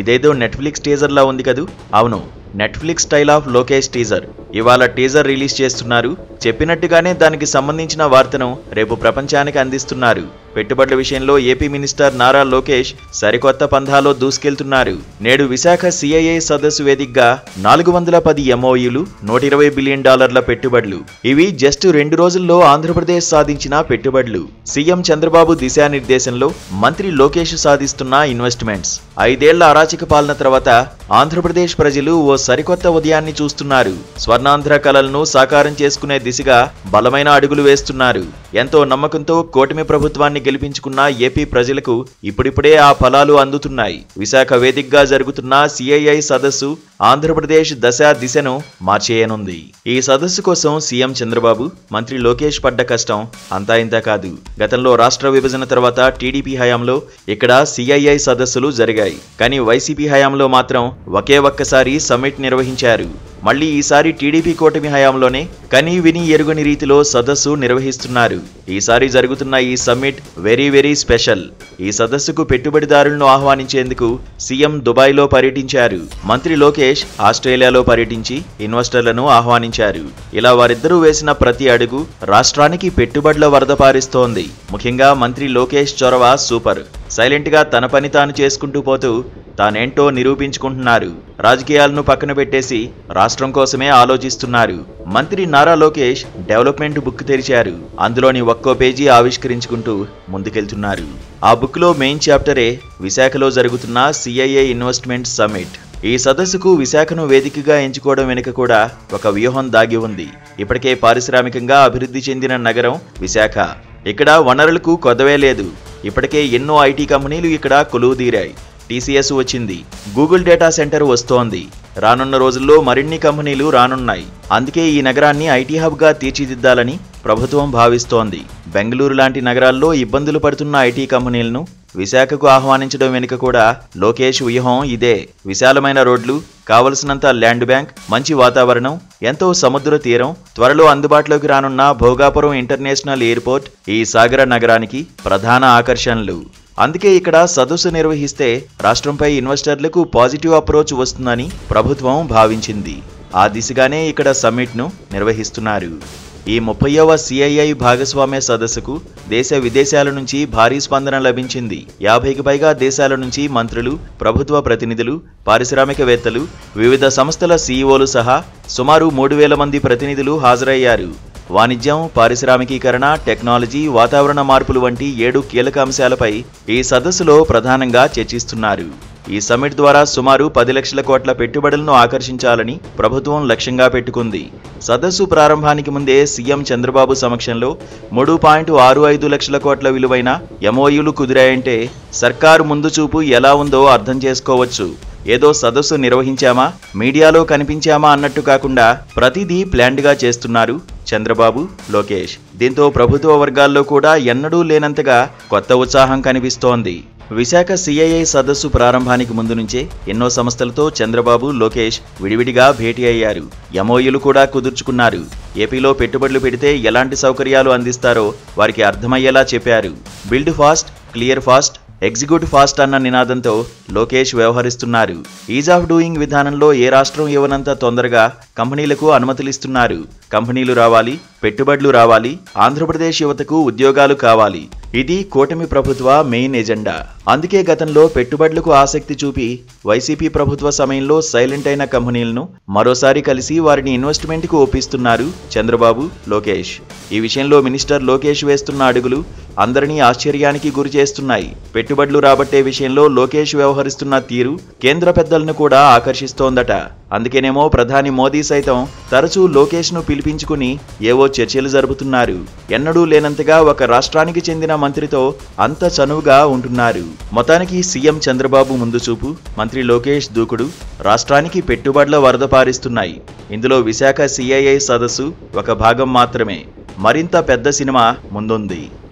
ఇదేదో నెట్ఫ్లిక్స్ టీజర్లా ఉంది కదూ? అవును, Netflix style of Lokesh teaser. ఇవాళ టీజర్ రిలీజ్ చేస్తున్నారు. చెప్పినట్టుగానే దానికి సంబంధించిన వార్తను రేపు ప్రపంచానికి అందిస్తున్నారు. పెట్టుబడుల విషయంలో ఏపీ మినిస్టర్ నారా లోకేష్ సరికొత్త పంథాలో దూసుకెళ్తున్నారు. నేడు విశాఖ సిఐఐ సదస్సు వేదికగా 410 ఎంఓయూలు, $120 బిలియన్ పెట్టుబడులు. ఇవి జస్ట్ 2 రోజుల్లో ఆంధ్రప్రదేశ్ సాధించిన పెట్టుబడులు. సీఎం చంద్రబాబు దిశానిర్దేశంలో మంత్రి లోకేష్ సాధిస్తున్న ఇన్వెస్ట్మెంట్స్. 5 ఏళ్ల అరాచక పాలన తర్వాత ఆంధ్రప్రదేశ్ ప్రజలు ఓ సరికొత్త ఉదయాన్ని చూస్తున్నారు. స్వర్ణాంధ్ర కలలను సాకారం చేసుకునే దిశగా బలమైన అడుగులు వేస్తున్నారు. ఎంతో నమ్మకంతో కూటమి ప్రభుత్వాన్ని గెలిపించుకున్న ఏపీ ప్రజలకు ఇప్పుడిప్పుడే ఆ ఫలాలు అందుతున్నాయి. విశాఖ వేదికగా జరుగుతున్న సిఐఐ సదస్సు ఆంధ్రప్రదేశ్ దిశను మార్చేయనుంది. ఈ సదస్సు కోసం సీఎం చంద్రబాబు, మంత్రి లోకేష్ పడ్డ కష్టం అంతా ఇంతా కాదు. గతంలో రాష్ట్ర విభజన తర్వాత టీడీపీ హయాంలో ఇక్కడ సిఐఐ సదస్సులు జరిగాయి. కానీ వైసీపీ హయాంలో మాత్రం ఒక్కసారి సమ్మిట్ నిర్వహించారు. మళ్లీ ఈసారి టీడీపీ కూటమి హయాంలోనే కనీ విని ఎరుగని రీతిలో సదస్సు నిర్వహిస్తున్నారు. ఈసారి జరుగుతున్న ఈ సమ్మిట్ వెరీ స్పెషల్. ఈ సదస్సుకు పెట్టుబడిదారులను ఆహ్వానించేందుకు సీఎం దుబాయ్లో పర్యటించారు. మంత్రి లోకేష్ ఆస్ట్రేలియాలో పర్యటించి ఇన్వెస్టర్లను ఆహ్వానించారు. ఇలా వారిద్దరూ వేసిన ప్రతి అడుగు రాష్ట్రానికి పెట్టుబడుల వరద పారిస్తోంది. ముఖ్యంగా మంత్రి లోకేష్ చొరవ సూపర్. సైలెంట్ గా తన పని తాను చేసుకుంటూ పోతూ తానేంటో నిరూపించుకుంటున్నారు. రాజకీయాలను పక్కన పెట్టేసి రాష్ట్రం కోసమే ఆలోచిస్తున్నారు. మంత్రి నారా లోకేష్ డెవలప్మెంట్ బుక్ తెరిచారు. అందులోని ఒక్కో పేజీ ఆవిష్కరించుకుంటూ ముందుకెళ్తున్నారు. ఆ బుక్ లో మెయిన్ చాప్టరే విశాఖలో జరుగుతున్న సిఐఐ ఇన్వెస్ట్మెంట్ సమ్మిట్. ఈ సదస్సుకు విశాఖను వేదికగా ఎంచుకోవడం వెనుక కూడా ఒక వ్యూహం దాగి ఉంది. ఇప్పటికే పారిశ్రామికంగా అభివృద్ధి చెందిన నగరం విశాఖ. ఇక్కడ వనరులకు కొదవే లేదు. ఇప్పటికే ఎన్నో ఐటీ కంపెనీలు ఇక్కడ కొలువుదీరాయి. టీసీఎస్ వచ్చింది, గూగుల్ డేటా సెంటర్ వస్తోంది. రానున్న రోజుల్లో మరిన్ని కంపెనీలు రానున్నాయి. అందుకే ఈ నగరాన్ని ఐటీ హబ్గా తీర్చిదిద్దాలని ప్రభుత్వం భావిస్తోంది. బెంగళూరు లాంటి నగరాల్లో ఇబ్బందులు పడుతున్న ఐటీ కంపెనీలను విశాఖకు ఆహ్వానించడం వెనుక కూడా లోకేష్ వ్యూహం ఇదే. విశాలమైన రోడ్లు, కావలసినంత ల్యాండ్ బ్యాంక్, మంచి వాతావరణం, ఎంతో సముద్ర తీరం, త్వరలో అందుబాటులోకి రానున్న భోగాపురం ఇంటర్నేషనల్ ఎయిర్పోర్ట్ ఈ సాగర నగరానికి ప్రధాన ఆకర్షణలు. అందుకే ఇక్కడ సదస్సు నిర్వహిస్తే రాష్ట్రంపై ఇన్వెస్టర్లకు పాజిటివ్ అప్రోచ్ వస్తుందని ప్రభుత్వం భావించింది. ఆ దిశగానే ఇక్కడ సమ్మిట్ను నిర్వహిస్తున్నారు. ఈ 30వ సిఐఐ భాగస్వామ్య సదస్సుకు దేశ విదేశాల నుంచి భారీ స్పందన లభించింది. 50కి పైగా దేశాల నుంచి మంత్రులు, ప్రభుత్వ ప్రతినిధులు, పారిశ్రామికవేత్తలు, వివిధ సంస్థల సీఈఓలు సహా సుమారు 3000 మంది ప్రతినిధులు హాజరయ్యారు. వాణిజ్యం, పారిశ్రామికీకరణ, టెక్నాలజీ, వాతావరణ మార్పులు వంటి 7 కీలక అంశాలపై ఈ సదస్సులో ప్రధానంగా చర్చిస్తున్నారు. ఈ సమ్మిట్ ద్వారా సుమారు 10 లక్షల కోట్ల పెట్టుబడులను ఆకర్షించాలని ప్రభుత్వం లక్ష్యంగా పెట్టుకుంది. సదస్సు ప్రారంభానికి ముందే సీఎం చంద్రబాబు సమక్షంలో 3.65 లక్షల కోట్ల విలువైన ఎంఓయూలు కుదిరాయంటే సర్కారు ముందు చూపు ఎలా ఉందో అర్థం చేసుకోవచ్చు. ఏదో సదస్సు నిర్వహించామా, మీడియాలో కనిపించామా అన్నట్టు కాకుండా ప్రతిదీ ప్లాన్డ్గా చేస్తున్నారు చంద్రబాబు, లోకేష్. దీంతో ప్రభుత్వ వర్గాల్లో కూడా ఎన్నడూ లేనంతగా కొత్త ఉత్సాహం కనిపిస్తోంది. విశాఖ సిఐఐ సదస్సు ప్రారంభానికి ముందు నుంచే ఎన్నో సంస్థలతో చంద్రబాబు, లోకేష్ విడివిడిగా భేటీ అయ్యారు. ఎంఓయూలు కూడా కుదుర్చుకున్నారు. ఏపీలో పెట్టుబడులు పెడితే ఎలాంటి సౌకర్యాలు అందిస్తారో వారికి అర్థమయ్యేలా చెప్పారు. Build fast, clear fast, execute fast అన్న నినాదంతో లోకేష్ వ్యవహరిస్తున్నారు. ఈజ్ ఆఫ్ డూయింగ్ విధానంలో ఏ రాష్ట్రం ఇవ్వనంత తొందరగా కంపెనీలకు అనుమతులిస్తున్నారు. కంపెనీలు రావాలి, పెట్టుబడులు రావాలి, ఆంధ్రప్రదేశ్ యువతకు ఉద్యోగాలు కావాలి. ఇది కూటమి ప్రభుత్వ మెయిన్ ఎజెండా. అందుకే గతంలో పెట్టుబడులకు ఆసక్తి చూపి వైసీపీ ప్రభుత్వ సమయంలో సైలెంట్ అయిన కంపెనీలను మరోసారి కలిసి వారిని ఇన్వెస్ట్మెంట్కు ఒప్పిస్తున్నారు చంద్రబాబు, లోకేష్. ఈ విషయంలో మినిస్టర్ లోకేష్ వేస్తున్న అడుగులు అందరినీ ఆశ్చర్యానికి గురి చేస్తున్నాయి. పెట్టుబడులు రాబట్టే విషయంలో లోకేష్ వ్యవహరిస్తున్న తీరు కేంద్ర పెద్దలను కూడా ఆకర్షిస్తోందట. అందుకేనేమో ప్రధాని మోదీ సైతం తరచూ లోకేష్ను పిలిపించుకుని ఏవో చర్చలు జరుపుతున్నారు. ఎన్నడూ లేనంతగా ఒక రాష్ట్రానికి చెందిన మంత్రితో అంత చనువుగా ఉంటున్నారు. మొత్తానికి సీఎం చంద్రబాబు ముందు చూపు, మంత్రి లోకేష్ దూకుడు రాష్ట్రానికి పెట్టుబడుల వరద పారిస్తున్నాయి. ఇందులో విశాఖ సిఐఐ సదస్సు ఒక భాగం మాత్రమే. మరింత పెద్ద సినిమా ముందుంది.